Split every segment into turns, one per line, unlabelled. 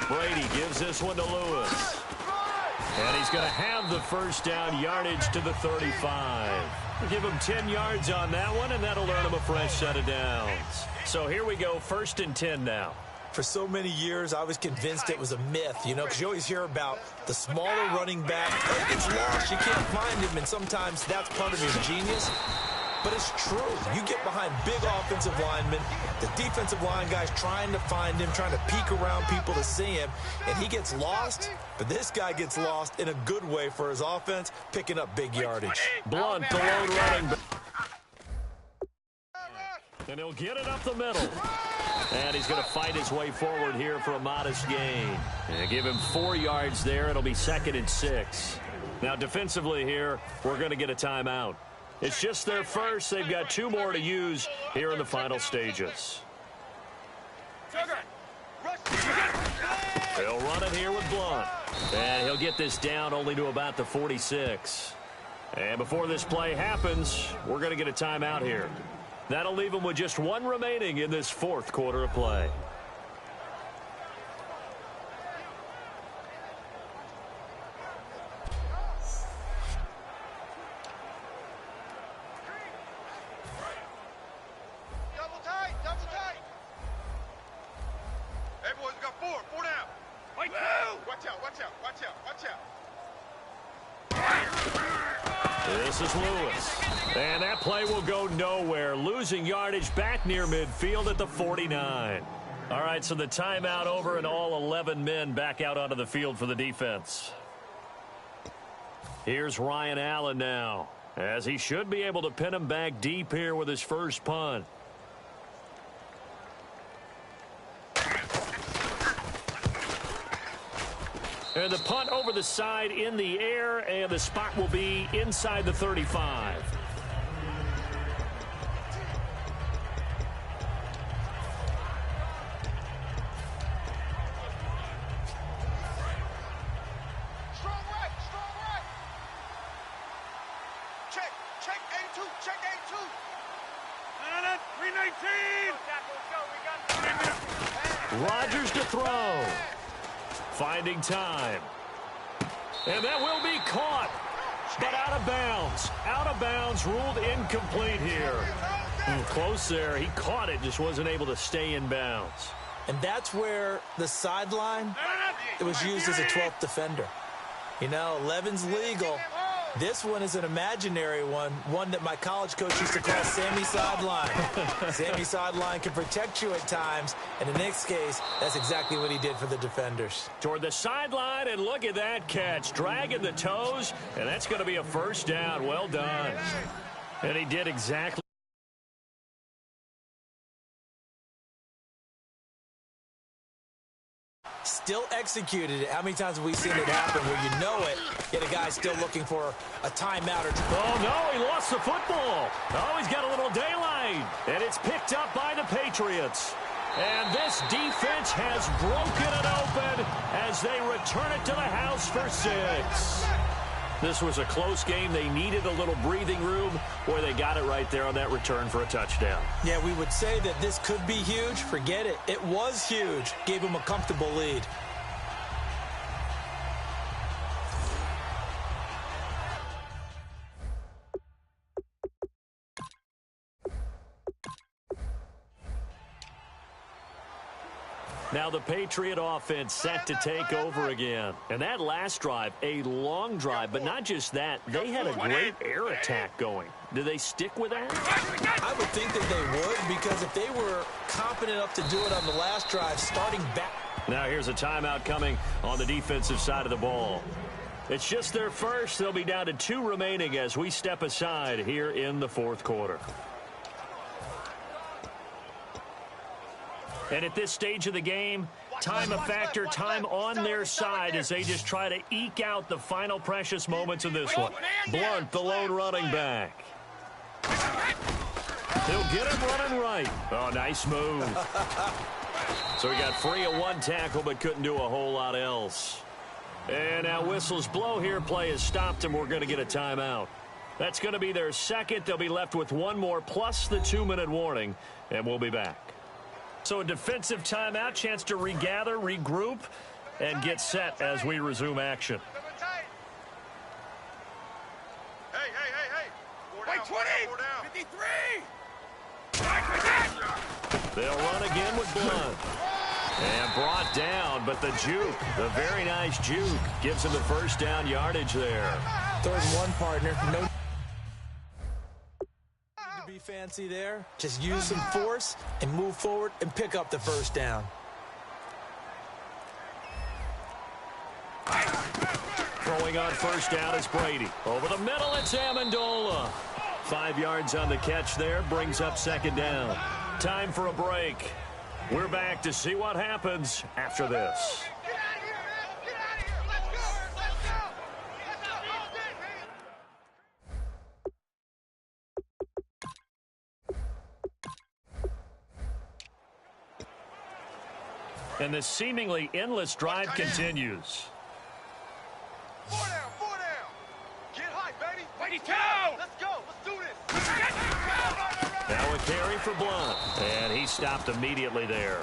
Brady gives this one to Lewis. And he's going to have the first down yardage to the 35. We'll give him 10 yards on that one, and that'll earn him a fresh set of downs. So here we go, 1st and 10 now.
For so many years, I was convinced it was a myth, you know, because you always hear about the smaller running back. He gets lost, you can't find him, and sometimes that's part of his genius. But it's true. You get behind big offensive linemen, the defensive line guys trying to find him, trying to peek around people to see him, and he gets lost. But this guy gets lost in a good way for his offense, picking up big yardage.
Blunt, the lone running back. And he'll get it up the middle. And he's going to fight his way forward here for a modest gain. And give him 4 yards there. It'll be 2nd and 6. Now, defensively here, we're going to get a timeout. It's just their first. They've got 2 more to use here in the final stages. They'll run it here with Blunt. And he'll get this down only to about the 46. And before this play happens, we're going to get a timeout here. That'll leave him with just 1 remaining in this 4th quarter of play.
Double tight. Hey, boys, we got 4 down. Watch out.
This is Lewis. And that play will go nowhere. Losing yardage back near midfield at the 49. All right, so the timeout over and all 11 men back out onto the field for the defense. Here's Ryan Allen now, as he should be able to pin him back deep here with his first punt. And the punt over the side in the air, and the spot will be inside the 35.
Strong right. Check A2. 319.
Rodgers to throw. Finding time. And that will be caught. But out of bounds. Out of bounds, ruled incomplete here. Close there. He caught it, just wasn't able to stay in bounds.
And that's where the sideline, it was used as a 12th defender. You know, 11's legal. This one is an imaginary one that my college coach used to call Sammy Sideline. Sammy Sideline can protect you at times, and in this case, that's exactly what he did for the defenders.
Toward the sideline, and look at that catch. Dragging the toes, and that's going to be a first down. Well done. And he did exactly.
Still executed it. How many times have we seen it happen where you know it, yet a guy's still looking for a timeout?
Oh, no, he lost the football. Oh, he's got a little daylight. And it's picked up by the Patriots. And this defense has broken it open as they return it to the house for 6. This was a close game. They needed a little breathing room. Boy, they got it right there on that return for a touchdown.
Yeah, we would say that this could be huge. Forget it. It was huge. Gave them a comfortable lead.
Now the Patriot offense set to take over again. And that last drive, a long drive, but not just that. They had a great air attack going. Do they stick with that?
I would think that they would, because if they were confident enough to do it on the last drive, starting back.
Now here's a timeout coming on the defensive side of the ball. It's just their first. They'll be down to 2 remaining as we step aside here in the 4th quarter. And at this stage of the game, time a factor, time on their side as they just try to eke out the final precious moments of this one. Blunt, the lone running back. He'll get him running right. Oh, nice move. So he got free of 1 tackle but couldn't do a whole lot else. And now whistles blow here. Play is stopped, and we're going to get a timeout. That's going to be their second. They'll be left with one more plus the 2-minute warning, and we'll be back. So a defensive timeout, chance to regather, regroup, and get set as we resume action.
Hey.
Wait, 20! 53!
They'll run again with Blunt. And brought down, but the juke, the very nice juke, gives him the first down yardage there.
3rd and 1, partner. No need to be fancy there. Just use some force and move forward and pick up the first down.
Throwing on first down is Brady. Over the middle, it's Amendola. 5 yards on the catch there, brings up 2nd down. Time for a break. We're back to see what happens after this.
Get out of here, man! Get out of here! Let's go!
And this seemingly endless drive continues.
4 down! Get high, baby!
22!
Let's go! Let's do this!
Now a carry for Blunt, and he stopped immediately there.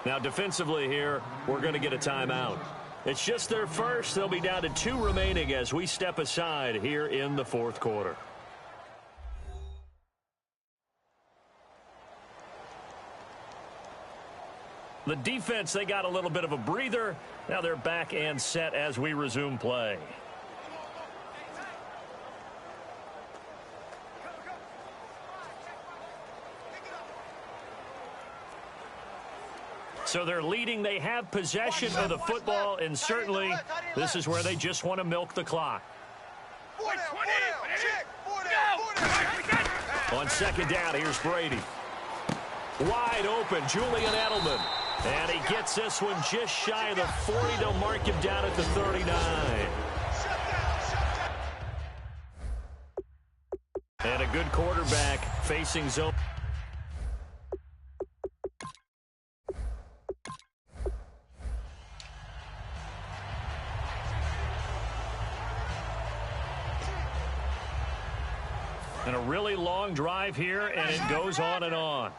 Now defensively here, we're going to get a timeout. It's just their first. They'll be down to 2 remaining as we step aside here in the 4th quarter. The defense, they got a little bit of a breather. Now they're back and set as we resume play. So they're leading. They have possession of the football, and certainly this is where they just want to milk the clock.
4 down! Check! 4 down!
On 2nd down, here's Brady. Wide open, Julian Edelman. And he gets this one just shy of the 40. They'll mark him down at the 39. And a good quarterback facing zone. And a really long drive here, and it goes on and on.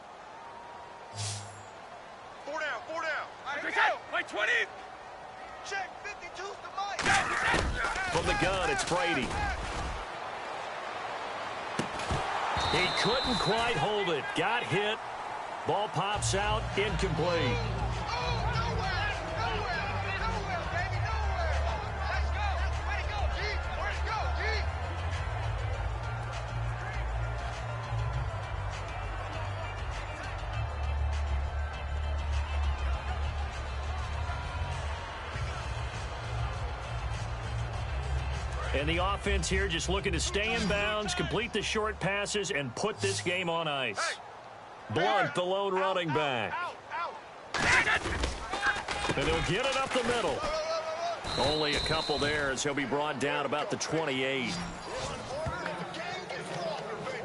4 down!
Wait, 20!
Check! 52's the mic!
From the gun, it's Brady. He couldn't quite hold it. Got hit. Ball pops out, incomplete. And the offense here just looking to stay in bounds, complete the short passes, and put this game on ice. Blunt, the lone running back. And he'll get it up the middle. Only a couple there as he'll be brought down about the 28.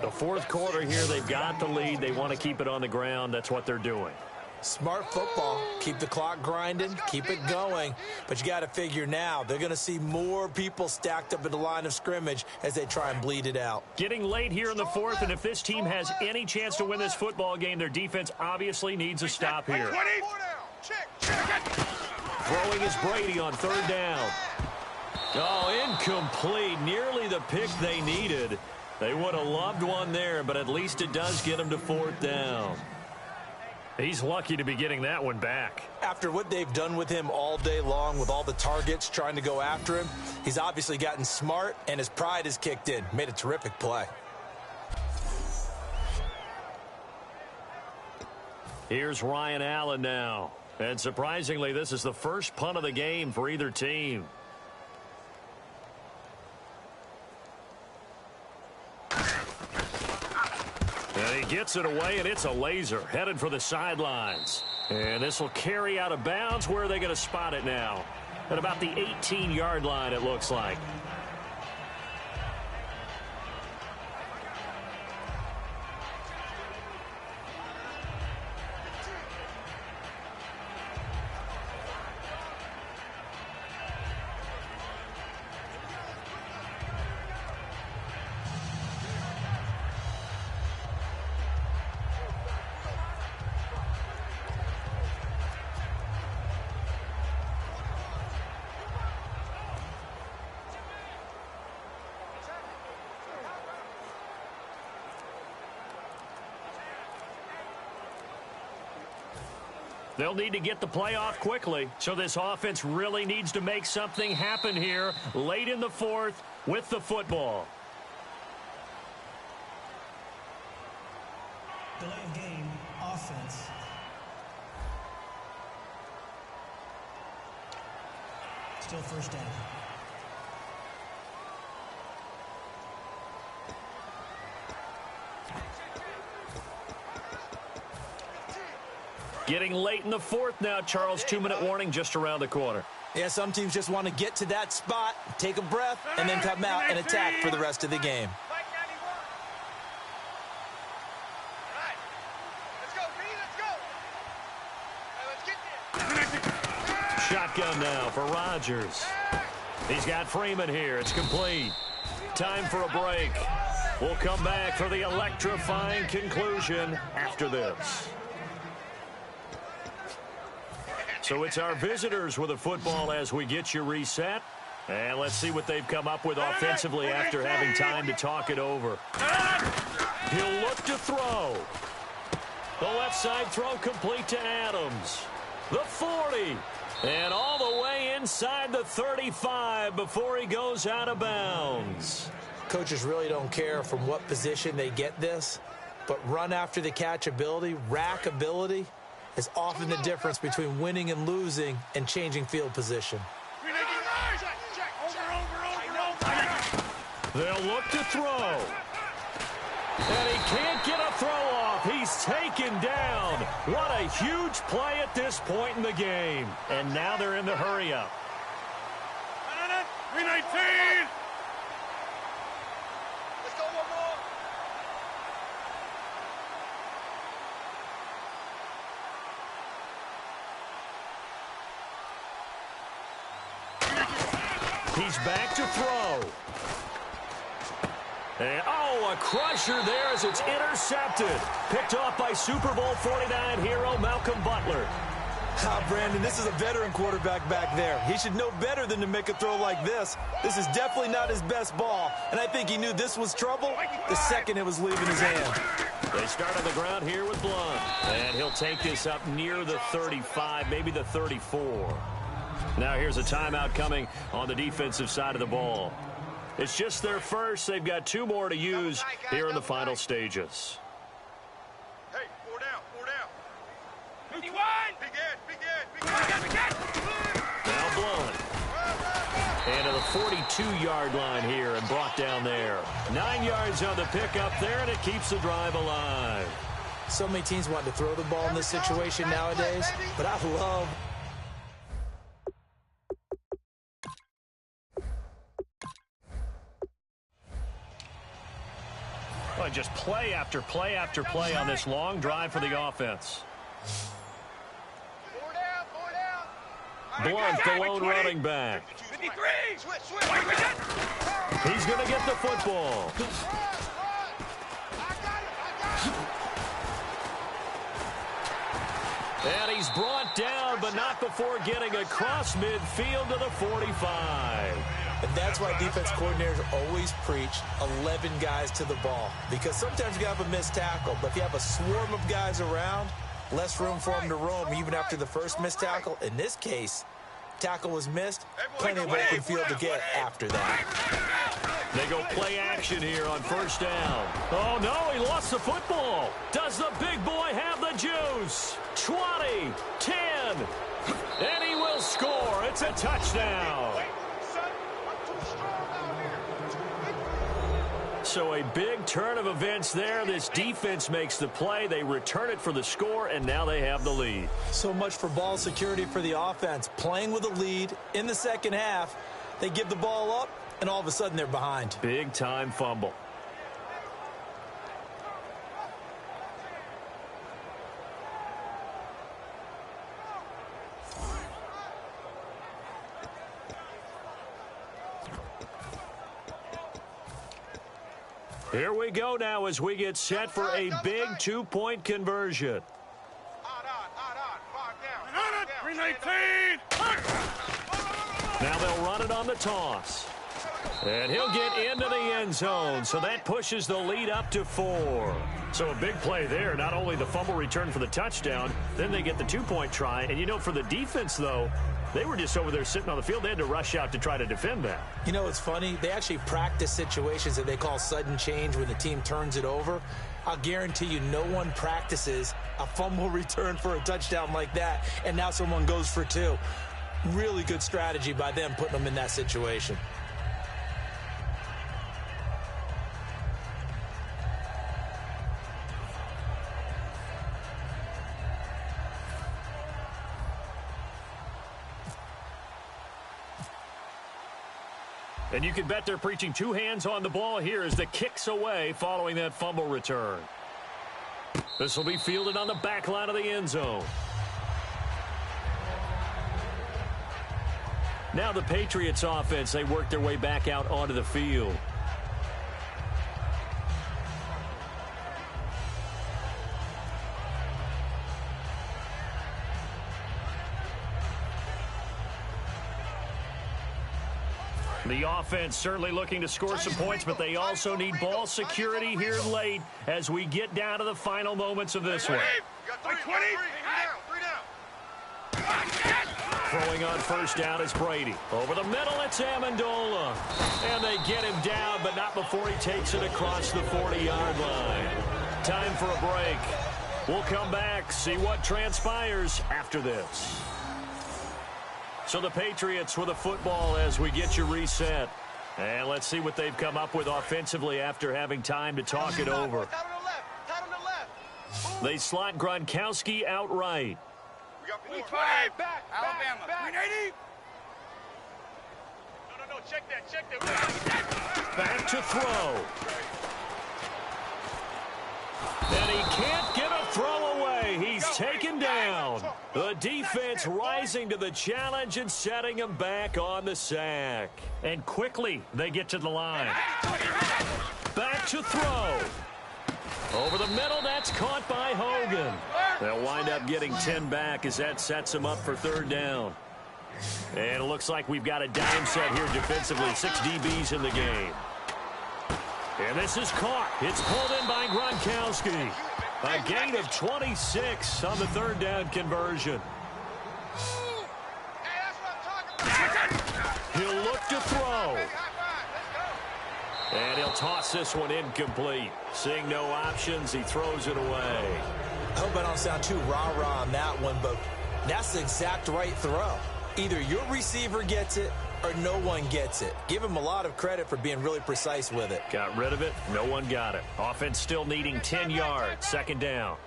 The 4th quarter here, they've got the lead. They want to keep it on the ground. That's what they're doing.
Smart football. Keep the clock grinding. Keep it going. But you got to figure now, they're going to see more people stacked up at the line of scrimmage as they try and bleed it out.
Getting late here in the 4th, and if this team has any chance to win this football game, their defense obviously needs a stop here.
20!
Throwing is Brady on 3rd down. Oh, incomplete. Nearly the pick they needed. They would have loved one there, but at least it does get them to 4th down. He's lucky to be getting that one back.
After what they've done with him all day long with all the targets trying to go after him, he's obviously gotten smart and his pride has kicked in. Made a terrific play.
Here's Ryan Allen now. And surprisingly, this is the first punt of the game for either team. And he gets it away, and it's a laser headed for the sidelines. And this will carry out of bounds. Where are they going to spot it now? At about the 18-yard line, it looks like. They'll need to get the play off quickly, so this offense really needs to make something happen here late in the fourth with the football.
Delay of game, offense. Still first down.
Getting late in the fourth now, Charles. 2-minute warning just around the corner.
Yeah, some teams just want to get to that spot, take a breath, and then come out and attack for the rest of the game.
Shotgun now for Rodgers. He's got Freeman here. It's complete. Time for a break. We'll come back for the electrifying conclusion after this. So it's our visitors with the football as we get you reset. And let's see what they've come up with offensively after having time to talk it over. He'll look to throw. The left side throw complete to Adams. The 40. And all the way inside the 35 before he goes out of bounds.
Coaches really don't care from what position they get this, but run after the catch ability, rack ability, is often the difference between winning and losing and changing field position.
They'll look to throw. And he can't get a throw off. He's taken down. What a huge play at this point in the game. And now they're in the hurry-up.
319.
Let's go one more.
He's back to throw. And, a crusher there as it's intercepted. Picked off by Super Bowl 49 hero Malcolm Butler.
Brandon, this is a veteran quarterback back there. He should know better than to make a throw like this. This is definitely not his best ball, and I think he knew this was trouble the second it was leaving his hand.
They start on the ground here with Blunt. And he'll take this up near the 35, maybe the 34. Now here's a timeout coming on the defensive side of the ball. It's just their first. They've got 2 more to use here in the final stages.
Hey, 4 down, 4 down.
51.
Big end, big end, big end.
Now Blunt. And to the 42-yard line here and brought down there. 9 yards on the pickup there, and it keeps the drive alive.
So many teams want to throw the ball in this situation nowadays, but I love
just play after play after play on this long drive for the offense.
4 down, 4 down.
Blunt, the lone running back.
53.
Switch.
He's going to get the football. And he's brought down, but not before getting across midfield to the 45.
And that's why defense coordinators always preach 11 guys to the ball. Because sometimes you have a missed tackle, but if you have a swarm of guys around, less room for them to roam even after the first missed tackle. In this case, tackle was missed, plenty of open field to get after that.
They go play action here on first down. Oh, no, he lost the football. Does the big boy have the juice? 20, 10, and he will score. It's a touchdown. So a big turn of events there. This defense makes the play. They return it for the score, and now they have the lead.
So much for ball security for the offense. Playing with a lead in the second half, they give the ball up, and all of a sudden they're behind.
Big-time fumble. Here we go now as we get set for a big 2-point conversion.
Odd. 5 down.
319.
Now they'll run it on the toss. And he'll get into the end zone, so that pushes the lead up to 4. So a big play there. Not only the fumble return for the touchdown, then they get the two-point try. And, you know, for the defense, though, they were just over there sitting on the field. They had to rush out to try to defend that.
You know, it's funny. They actually practice situations that they call sudden change when the team turns it over. I'll guarantee you no one practices a fumble return for a touchdown like that, and now someone goes for two. Really good strategy by them putting them in that situation.
And you can bet they're preaching two hands on the ball here as the kick's away following that fumble return. This will be fielded on the back line of the end zone. Now the Patriots offense, they work their way back out onto the field. The offense certainly looking to score some points, but they also need ball security here late as we get down to the final moments of this one. Throwing on first down is Brady. Over the middle, it's Amendola. And they get him down, but not before he takes it across the 40-yard line. Time for a break. We'll come back, see what transpires after this. So the Patriots with a football as we get you reset. And let's see what they've come up with offensively after having time to talk it over. They slot Gronkowski outright.
We got 4.
Back. Alabama. 380. No. Check that.
Back to throw. And he can't get a throw away. He's taken down. The defense rising to the challenge and setting him back on the sack. And quickly, they get to the line. Back to throw. Over the middle, that's caught by Hogan. They'll wind up getting 10 back as that sets them up for third down. And it looks like we've got a dime set here defensively. 6 DBs in the game. And this is caught. It's pulled in by Gronkowski. A gain of 26 on the third down conversion. He'll look to throw. And he'll toss this one incomplete. Seeing no options, he throws it away.
I hope I don't sound too rah-rah on that one, but that's the exact right throw. Either your receiver gets it or no one gets it. Give him a lot of credit for being really precise with it.
Got rid of it. No one got it. Offense still needing 10 yards. Second down.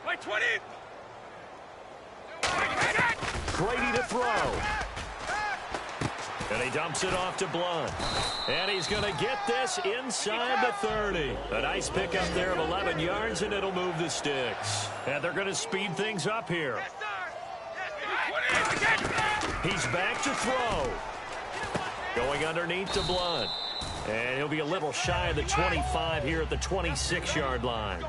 Like 20.
Brady to throw. And he dumps it off to Blunt. And he's going to get this inside the 30. A nice pickup there of 11 yards, and it'll move the sticks. And they're going to speed things up here. He's back to throw. Going underneath to Blunt. And he'll be a little shy of the 25 here at the 26-yard line.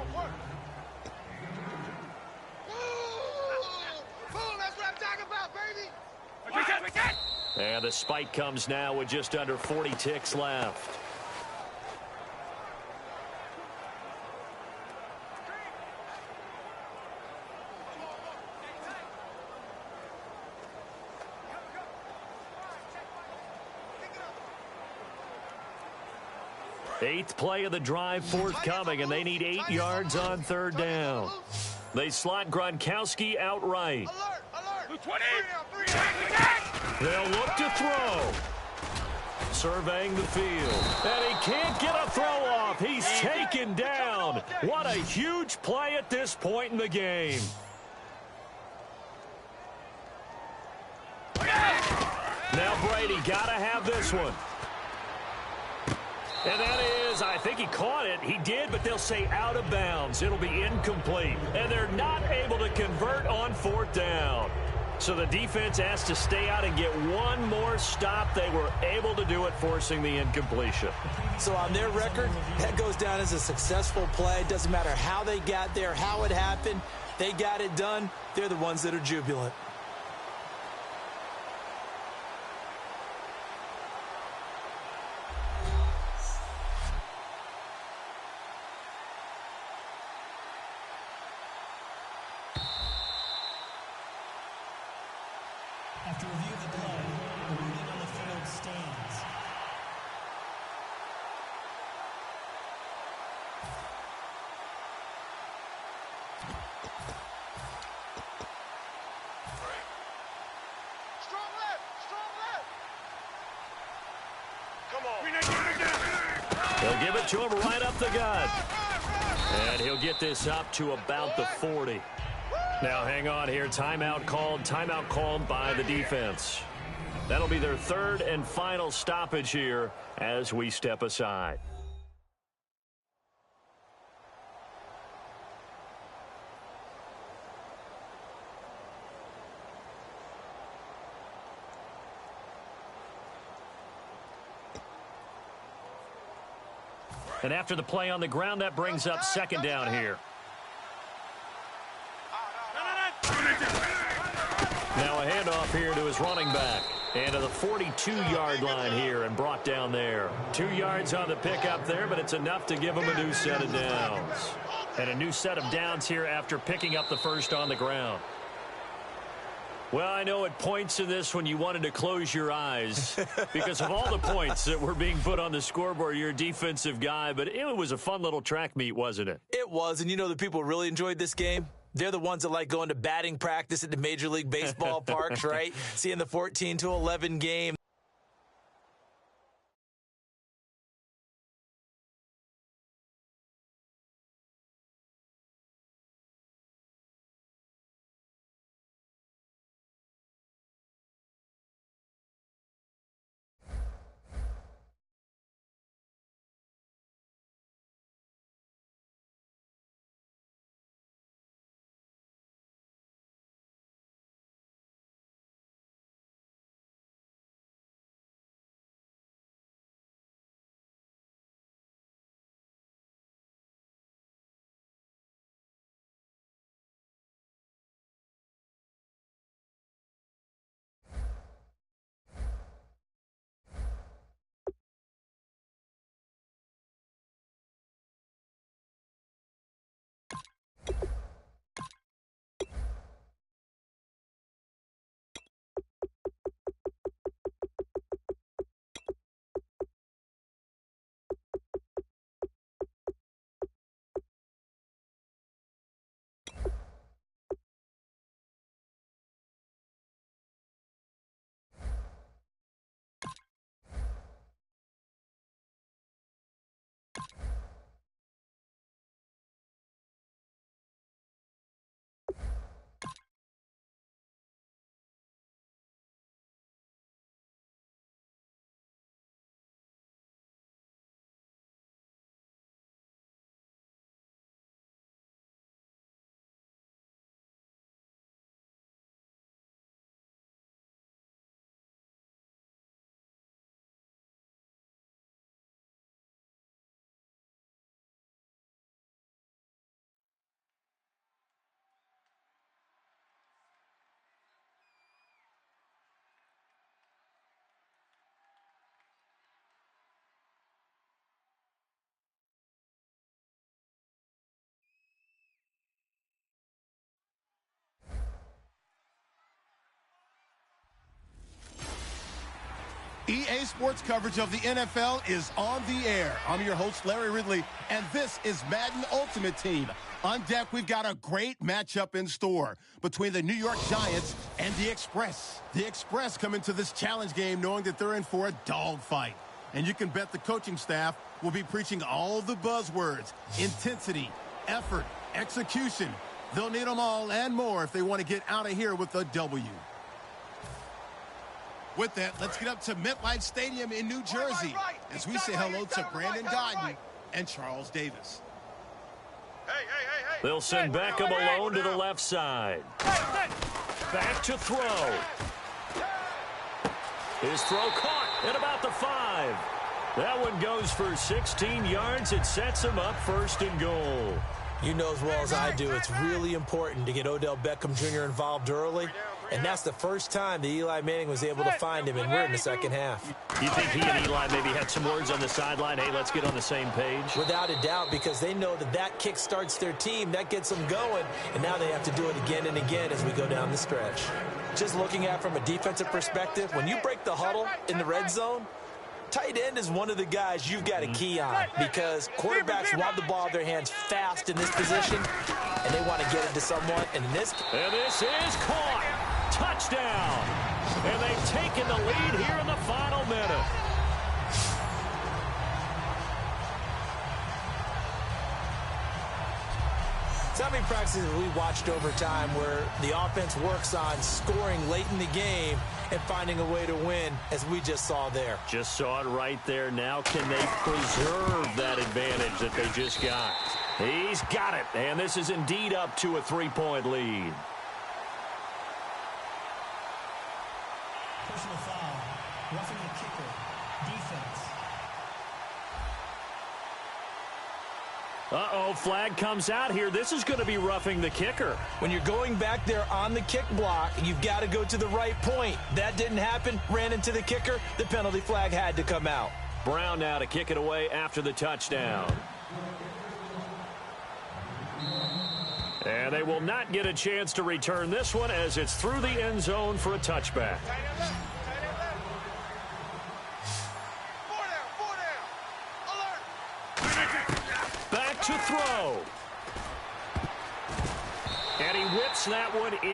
And the spike comes now with just under 40 ticks left. Eighth play of the drive forthcoming, and they need 8 yards on third down. They slot Gronkowski outright. They'll look to throw. Surveying the field. And he can't get a throw off. He's taken down. What a huge play at this point in the game. Now Brady got to have this one. And that is, I think he caught it. He did, but they'll say out of bounds. It'll be incomplete. And they're not able to convert on fourth down. So the defense has to stay out and get one more stop. They were able to do it, forcing the incompletion.
So on their record, that goes down as a successful play. It doesn't matter how they got there, how it happened. They got it done. They're the ones that are jubilant.
After review of the play, the ruling on the field stands.
Strong left. Strong left. Come on.
They'll give it to him right up the gut. And he'll get this up to about the 40. Now hang on here. Timeout called by the defense. That'll be their third and final stoppage here as we step aside. And after the play on the ground, that brings up second down here. Now a handoff here to his running back. And to the 42-yard line here and brought down there. 2 yards on the pickup there, but it's enough to give him a new set of downs. And a new set of downs here after picking up the first on the ground. Well, I know at points in this when you wanted to close your eyes because of all the points that were being put on the scoreboard. You're a defensive guy, but it was a fun little track meet, wasn't it?
It was, and you know the people who really enjoyed this game? They're the ones that like going to batting practice at the Major League Baseball parks, right? Seeing the 14-11 game.
EA Sports coverage of the NFL is on the air. I'm your host, Larry Ridley, and this is Madden Ultimate Team. On deck, we've got a great matchup in store between the New York Giants and the Express. The Express come into this challenge game knowing that they're in for a dogfight. And you can bet the coaching staff will be preaching all the buzzwords: intensity, effort, execution. They'll need them all and more if they want to get out of here with a W. With that, let's get up to MetLife Stadium in New Jersey as we say hello to Brandon Godden and Charles Davis.
They'll send Beckham alone to the left side. Back to throw. His throw caught at about the 5. That one goes for 16 yards. It sets him up first and goal.
You know as well as I do, it's really important to get Odell Beckham Jr. involved early. And that's the first time that Eli Manning was able to find him, and we're in the second half.
You think he and Eli maybe had some words on the sideline, hey, let's get on the same page?
Without a doubt, because they know that that kick starts their team, that gets them going, and now they have to do it again and again as we go down the stretch. Just looking at it from a defensive perspective, when you break the huddle in the red zone, tight end is one of the guys you've got to key on because quarterbacks want the ball in their hands fast in this position, and they want to get it to someone. And this
is caught. Touchdown. And they've taken the lead here in the final minute.
So how many practices have we watched over time where the offense works on scoring late in the game and finding a way to win, as we just saw there?
Just saw it right there. Now can they preserve that advantage that they just got? He's got it, and this is indeed up to a 3-point lead.
Personal foul, roughing the kicker, defense.
Uh-oh, flag comes out here. This is going to be roughing the kicker.
When you're going back there on the kick block, you've got to go to the right point. That didn't happen, ran into the kicker. The penalty flag had to come out.
Brown now to kick it away after the touchdown. And they will not get a chance to return this one as it's through the end zone for a touchback. Back to throw. And he whips that one in.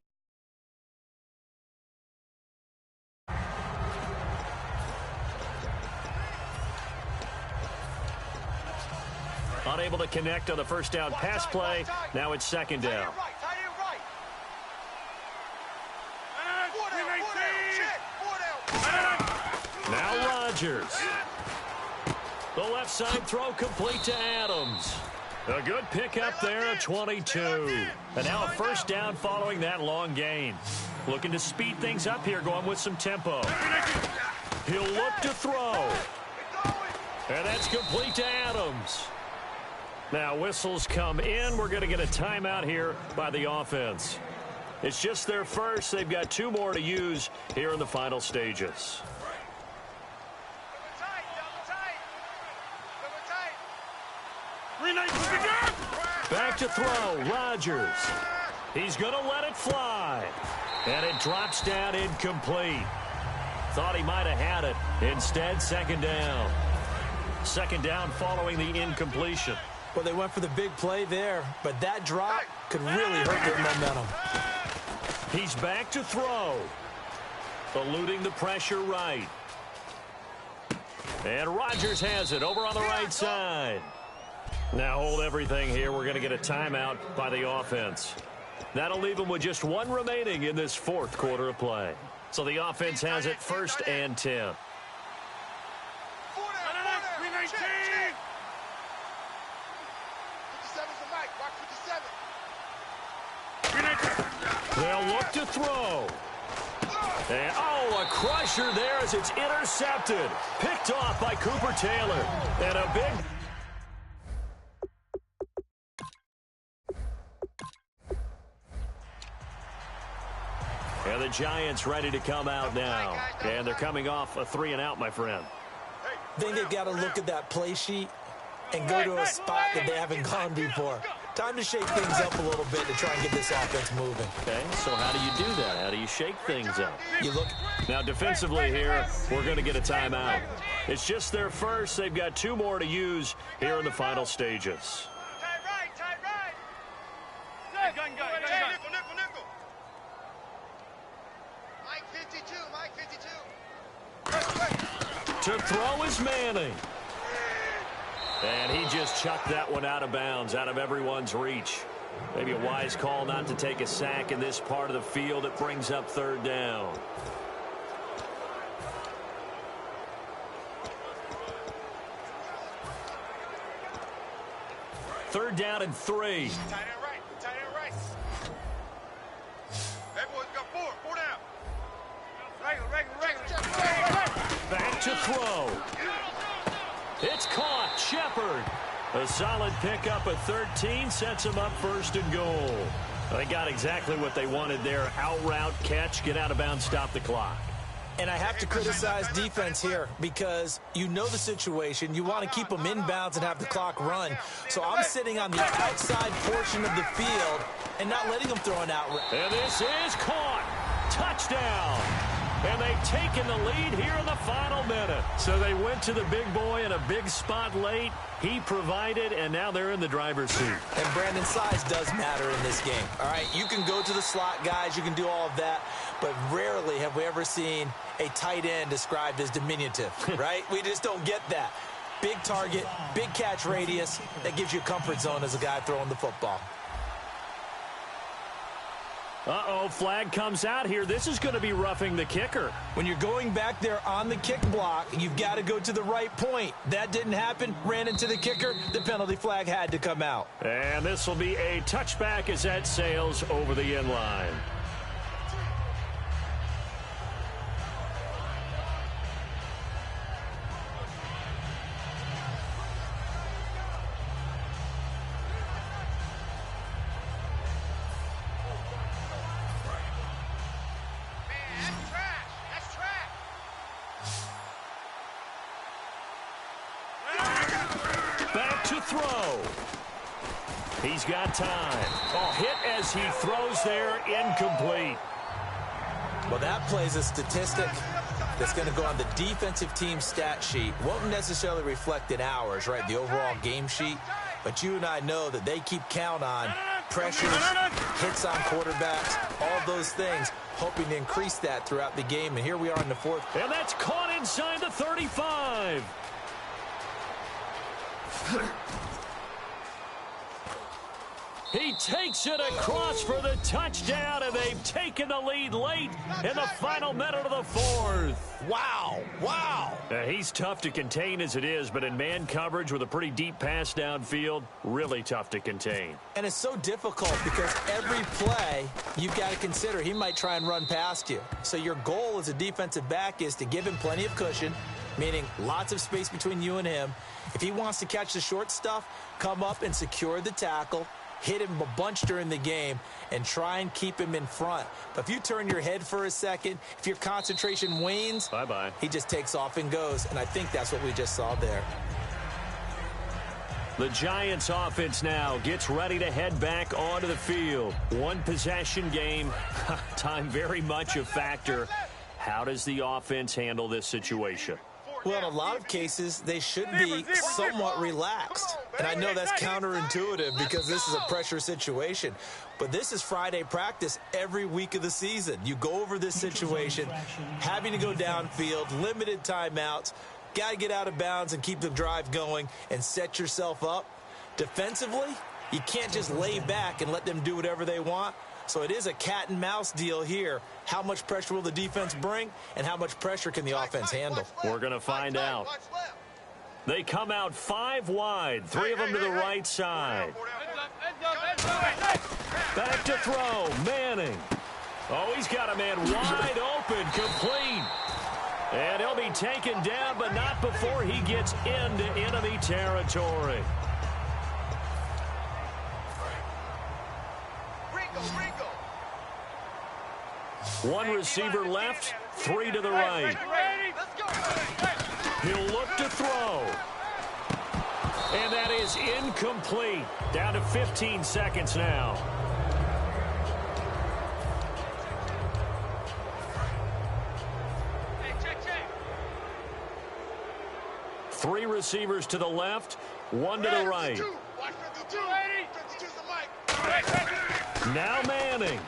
Unable to connect on the first down pass play. Now it's second down. Now Rodgers. The left side throw complete to Adams. A good pickup there at 22. And now a first down following that long gain. Looking to speed things up here, going with some tempo. He'll look to throw. And that's complete to Adams. Now whistles come in. We're going to get a timeout here by the offense. It's just their first. They've got 2 more to use here in the final stages. Back to throw, Rodgers. He's going to let it fly. And it drops down incomplete. Thought he might have had it. Instead, second down. Second down following the incompletion.
Well, they went for the big play there, but that drop could really hurt their momentum.
He's back to throw. Eluding the pressure right. And Rodgers has it over on the right side. Now hold everything here. We're going to get a timeout by the offense. That'll leave them with just 1 remaining in this 4th quarter of play. So the offense has it 1st and 10. They'll look to throw. And, a crusher there as it's intercepted. Picked off by Cooper Taylor. And a big... And the Giants ready to come out now. And they're coming off a 3-and-out, my friend.
I think they've got to look at that play sheet and go to a spot that they haven't gone before. Time to shake things up a little bit to try and get this offense moving.
Okay, so how do you do that? How do you shake things up?
You look.
Now, defensively here, we're going to get a timeout. It's just their first. They've got 2 more to use here in the final stages. To throw is Manning. And he just chucked that one out of bounds, out of everyone's reach. Maybe a wise call not to take a sack in this part of the field. It brings up 3rd down. Third down and 3.
Tight end right. Tight end right. Hey, boys, got 4 down.
Back to throw. It's caught. Shepard. A solid pickup at 13 sets him up 1st and goal. They got exactly what they wanted there. Out route, catch, get out of bounds, stop the clock.
And I have to criticize defense here because you know the situation. You want to keep them inbounds and have the clock run. So I'm sitting on the outside portion of the field and not letting them throw an out route.
And this is caught. Touchdown. And they've taken the lead here in the final minute. So they went to the big boy in a big spot late. He provided, and now they're in the driver's seat.
And Brandon, size does matter in this game. All right, you can go to the slot guys, you can do all of that, but rarely have we ever seen a tight end described as diminutive, right? We just don't get that. Big target, big catch radius, that gives you a comfort zone as a guy throwing the football.
Uh-oh, flag comes out here. This is going to be roughing the kicker.
When you're going back there on the kick block, you've got to go to the right point. That didn't happen, ran into the kicker. The penalty flag had to come out.
And this will be a touchback as that sails over the end line. Throw. He's got time. Oh, hit as he throws there, incomplete.
Well, that plays a statistic that's going to go on the defensive team stat sheet. Won't necessarily reflect in ours, right, the overall game sheet. But you and I know that they keep count on pressures, hits on quarterbacks, all those things, hoping to increase that throughout the game. And here we are in the fourth.
And that's caught inside the 35. He takes it across for the touchdown, and they've taken the lead late in the final minute of the fourth.
Wow, wow.
He's tough to contain as it is, but in man coverage with a pretty deep pass downfield, really tough to contain.
And it's so difficult because every play you've got to consider he might try and run past you. So your goal as a defensive back is to give him plenty of cushion, meaning lots of space between you and him. If he wants to catch the short stuff, come up and secure the tackle, hit him a bunch during the game, and try and keep him in front. But if you turn your head for a second, if your concentration wanes,
bye-bye.
He just takes off and goes, and I think that's what we just saw there.
The Giants offense now gets ready to head back onto the field. One possession game, time very much a factor. How does the offense handle this situation?
Well, in a lot of cases, they should be somewhat relaxed. And I know that's counterintuitive because this is a pressure situation. But this is Friday practice every week of the season. You go over this situation, having to go downfield, limited timeouts, got to get out of bounds and keep the drive going and set yourself up. Defensively, you can't just lay back and let them do whatever they want. So it is a cat and mouse deal here. How much pressure will the defense bring, and how much pressure can the offense handle?
We're going to find out. They come out 5 wide, 3 of them to the right side. Back to throw, Manning. Oh, he's got a man wide open, complete. And he'll be taken down, but not before he gets into enemy territory. One receiver left, 3 to the right. He'll look to throw. And that is incomplete. Down to 15 seconds now. Three receivers to the left, 1 to the right. Now Manning.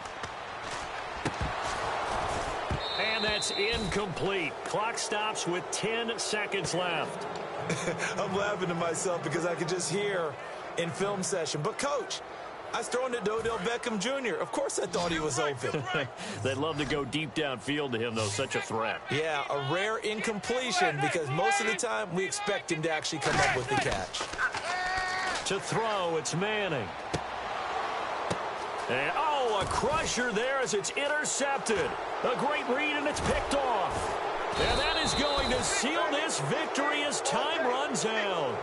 And that's incomplete. Clock stops with 10 seconds left.
I'm laughing to myself because I could just hear in film session. But, Coach, I was throwing to Odell Beckham Jr. Of course I thought he was open.
They'd love to go deep downfield to him, though. Such a threat.
Yeah, a rare incompletion because most of the time we expect him to actually come up with the catch.
To throw, it's Manning. And, oh, a crusher there as it's intercepted. A great read, and it's picked off. And that is going to seal this victory as time runs out.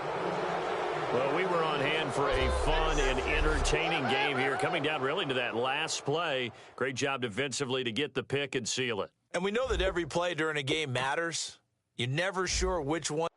Well, we were on hand for a fun and entertaining game here, coming down really to that last play. Great job defensively to get the pick and seal it.
And we know that every play during a game matters. You're never sure which one.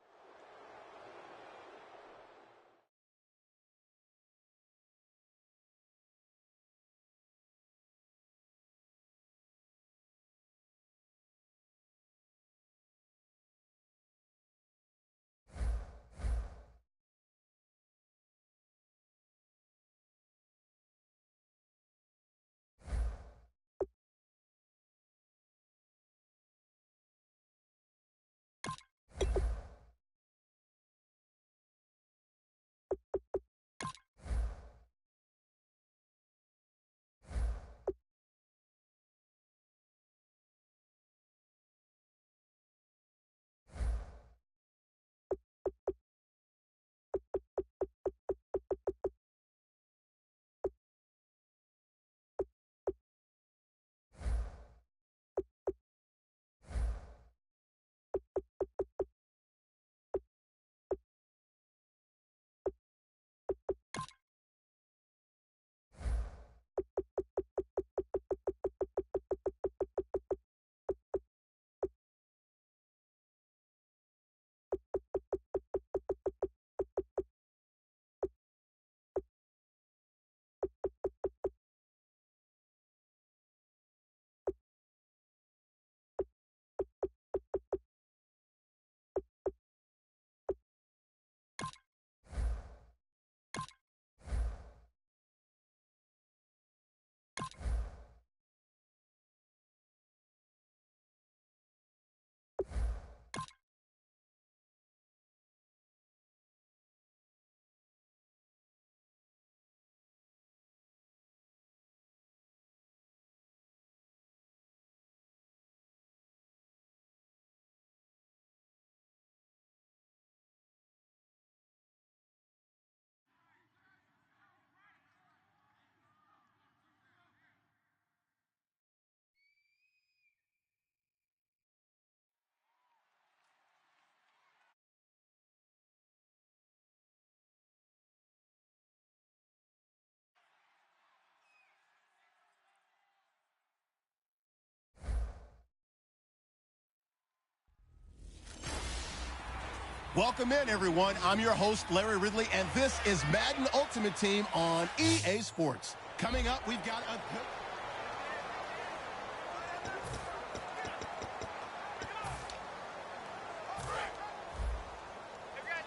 Welcome in, everyone. I'm your host, Larry Ridley, and this is Madden Ultimate Team on EA Sports. Coming up, we've got a good...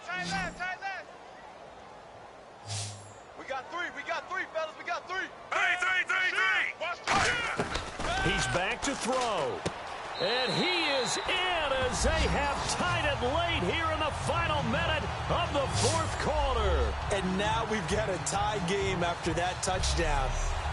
Tight left, tight left. We got three, fellas. We got three. Three. Watch the
He's back to throw. And he is in as they have tied it late here in the final minute of the fourth quarter.
And now we've got a tie game after that touchdown.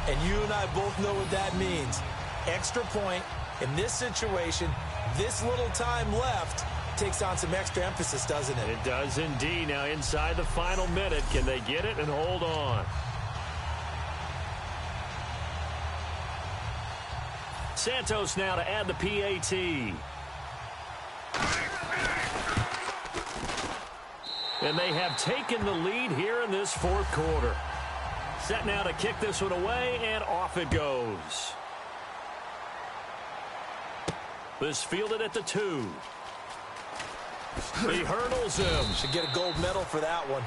And you and I both know what that means. Extra point in this situation, this little time left, takes on some extra emphasis, doesn't it?
It does indeed. Now inside the final minute, can they get it and hold on? Santos now to add the PAT. And they have taken the lead here in this fourth quarter. Set now to kick this one away, and off it goes. This fielded at the 2. He hurdles him.
Should get a gold medal for that one.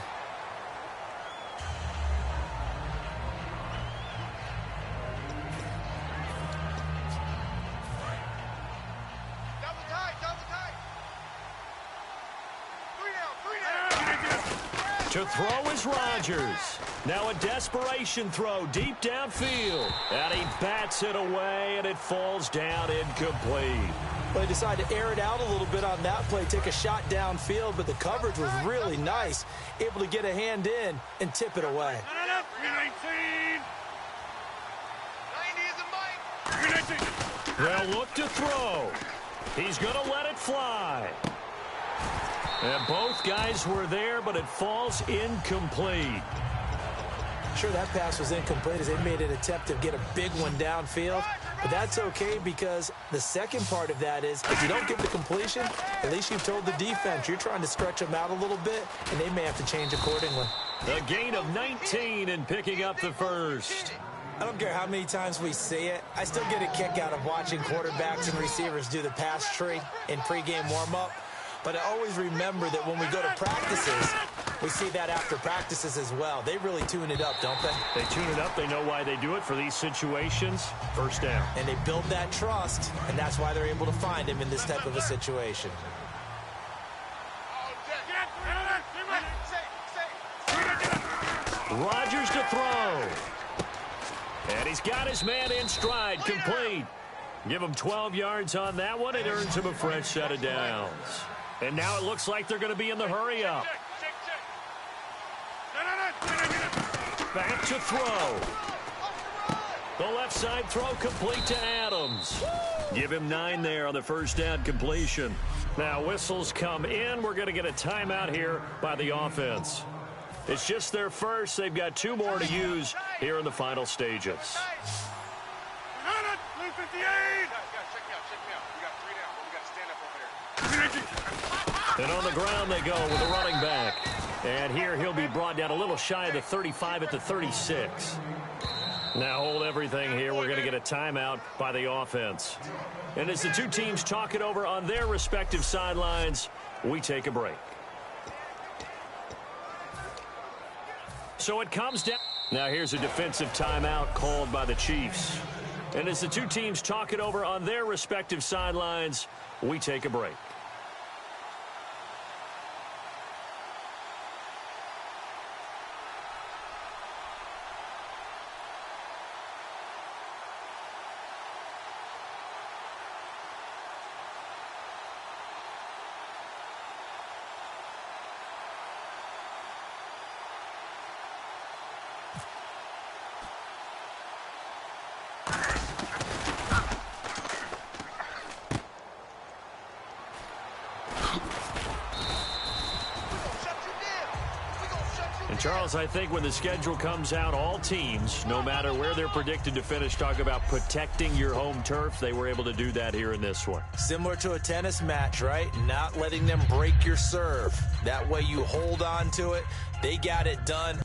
To throw is Rodgers. Now a desperation throw deep downfield. And he bats it away, and it falls down incomplete.
Well, they decided to air it out a little bit on that play, take a shot downfield, but the coverage was really nice. Able to get a hand in and tip it away.
90 is a Mike.
They'll look to throw. He's going to let it fly. And both guys were there, but it falls incomplete.
Sure, that pass was incomplete as they made an attempt to get a big one downfield. But that's okay because the second part of that is if you don't get the completion, at least you've told the defense you're trying to stretch them out a little bit, and they may have to change accordingly.
A gain of 19 and picking up the first.
I don't care how many times we see it. I still get a kick out of watching quarterbacks and receivers do the pass tree in pregame warm-up. But I always remember that when we go to practices, we see that after practices as well. They really tune it up, don't they?
They tune it up. They know why they do it for these situations. First down.
And they build that trust, and that's why they're able to find him in this type of a situation.
Rodgers to throw. And he's got his man in stride, complete. Give him 12 yards on that one. It earns him a fresh set of downs. And now it looks like they're going to be in the hurry up. Back to throw. The left side throw complete to Adams. Give him 9 there on the first down completion. Now whistles come in. We're going to get a timeout here by the offense. It's just their first. They've got 2 more to use here in the final stages. And on the ground they go with a running back. And here he'll be brought down a little shy of the 35 at the 36. Now hold everything here. We're going to get a timeout by the offense. And as the two teams talk it over on their respective sidelines, we take a break. So it comes down. Now here's a defensive timeout called by the Chiefs. And as the two teams talk it over on their respective sidelines, we take a break. Charles, I think when the schedule comes out, all teams, no matter where they're predicted to finish, talk about protecting your home turf. They were able to do that here in this one.
Similar to a tennis match, right? Not letting them break your serve. That way you hold on to it. They got it done